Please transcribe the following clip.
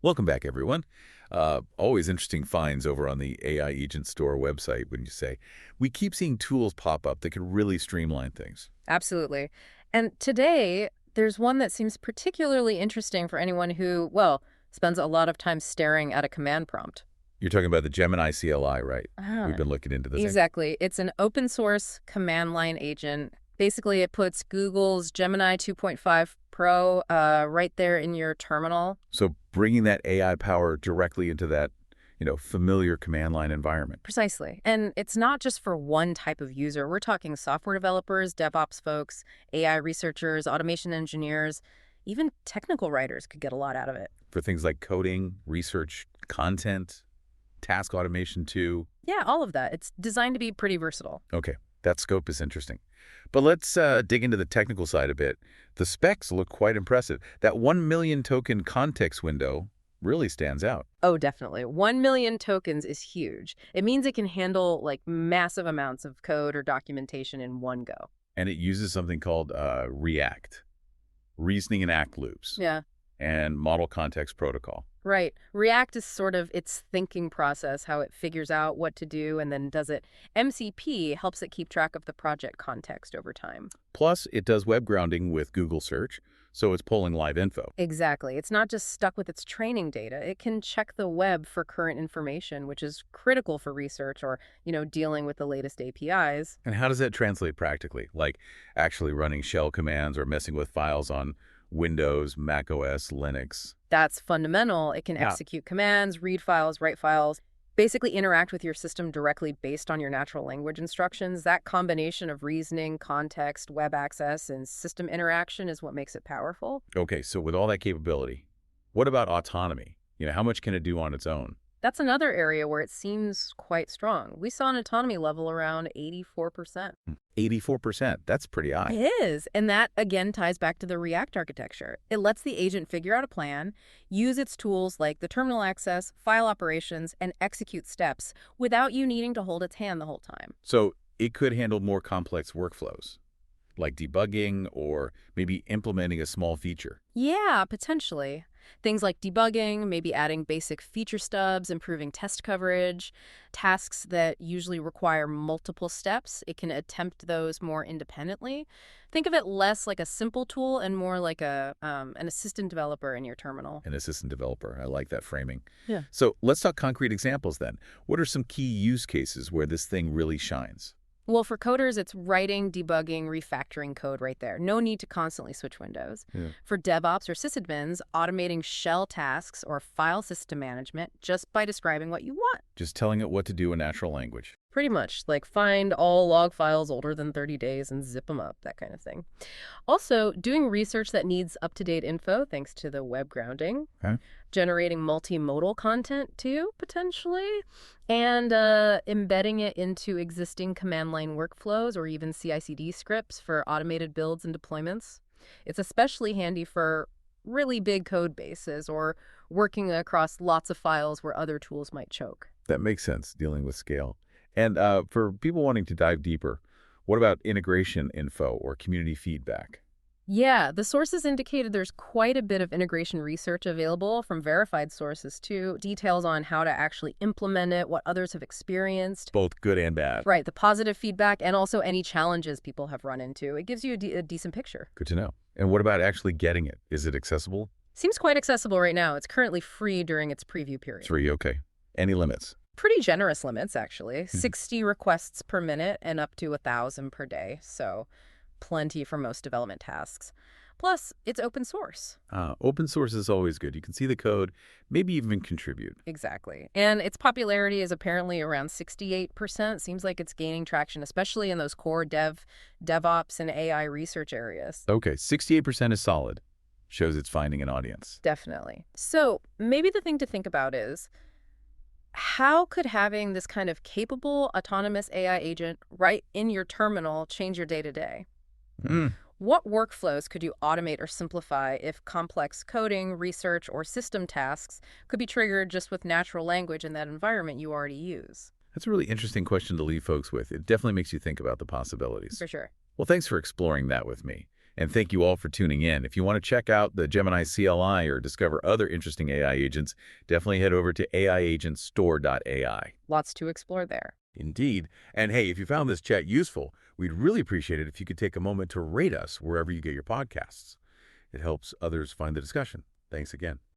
Welcome back, everyone. Always interesting finds over on the AI Agent Store website when you say, we keep seeing tools pop up that can really streamline things. Absolutely. And today, there's one that seems particularly interesting for anyone who, well, spends a lot of time staring at a command prompt. You're talking about the Gemini CLI, right? We've Ah, been looking into this thing. exactly. It's an open source command line agent. Basically, it puts Google's Gemini 2.5 Pro right there in your terminal. So bringing that AI power directly into that, familiar command line environment. Precisely. And it's not just for one type of user. We're talking software developers, DevOps folks, AI researchers, automation engineers, even technical writers could get a lot out of it. For things like coding, research, content, task automation too. Yeah, all of that. It's designed to be pretty versatile. Okay, that scope is interesting. But let's dig into the technical side a bit. The specs look quite impressive. That 1 million token context window really stands out. Oh, definitely. 1 million tokens is huge. It means it can handle like massive amounts of code or documentation in one go. And it uses something called REACT, Reasoning and Act Loops, Yeah, and Model Context Protocol. right. React is sort of its thinking process, how it figures out what to do and then does it. MCP helps it keep track of the project context over time. Plus, it does web grounding with Google Search, so it's pulling live info. Exactly. It's not just stuck with its training data. It can check the web for current information, which is critical for research or, dealing with the latest APIs. And how does that translate practically? Like actually running shell commands or messing with files on Windows, Mac OS, Linux? That's fundamental. It can Yeah. execute commands, read files, write files, basically interact with your system directly based on your natural language instructions. That combination of reasoning, context, web access, and system interaction is what makes it powerful. Okay, so with all that capability, what about autonomy? How much can it do on its own? That's another area where it seems quite strong. We saw an autonomy level around 84%. 84%. That's pretty high. It is. And that, again, ties back to the React architecture. It lets the agent figure out a plan, use its tools like the terminal access, file operations, and execute steps without you needing to hold its hand the whole time. So it could handle more complex workflows, like debugging or maybe implementing a small feature. Yeah, potentially. Things like debugging, maybe adding basic feature stubs, improving test coverage, tasks that usually require multiple steps. It can attempt those more independently. Think of it less like a simple tool and more like an assistant developer in your terminal. An assistant developer. I like that framing. Yeah. So let's talk concrete examples then. What are some key use cases where this thing really shines? Well, for coders, it's writing, debugging, refactoring code right there. No need to constantly switch windows. Yeah. For DevOps or sysadmins, automating shell tasks or file system management just by describing what you want. Just telling it what to do in natural language. Pretty much, like find all log files older than 30 days and zip them up, that kind of thing. Also, doing research that needs up-to-date info thanks to the web grounding. Okay. Generating multimodal content too, potentially, and embedding it into existing command line workflows or even CI/CD scripts for automated builds and deployments. It's especially handy for really big code bases or working across lots of files where other tools might choke. That makes sense, dealing with scale. And for people wanting to dive deeper, what about integration info or community feedback? Yeah, the sources indicated there's quite a bit of integration research available from verified sources too, details on how to actually implement it, what others have experienced. Both good and bad. Right, the positive feedback and also any challenges people have run into. It gives you a decent picture. Good to know. And what about actually getting it? Is it accessible? Seems quite accessible right now. It's currently free during its preview period. 3, okay. Any limits? Pretty generous limits, actually. 60 requests per minute and up to 1,000 per day. So plenty for most development tasks. Plus, it's open source. Open source is always good. You can see the code, maybe even contribute. Exactly. And its popularity is apparently around 68%. Seems like it's gaining traction, especially in those core DevOps, and AI research areas. Okay, 68% is solid. Shows it's finding an audience. Definitely. So maybe the thing to think about is, how could having this kind of capable autonomous AI agent right in your terminal change your day-to-day? What workflows could you automate or simplify if complex coding, research, or system tasks could be triggered just with natural language in that environment you already use? That's a really interesting question to leave folks with. It definitely makes you think about the possibilities. For sure. Well, thanks for exploring that with me. And thank you all for tuning in. If you want to check out the Gemini CLI or discover other interesting AI agents, definitely head over to aiagentstore.ai. Lots to explore there. Indeed. And hey, if you found this chat useful, we'd really appreciate it if you could take a moment to rate us wherever you get your podcasts. It helps others find the discussion. Thanks again.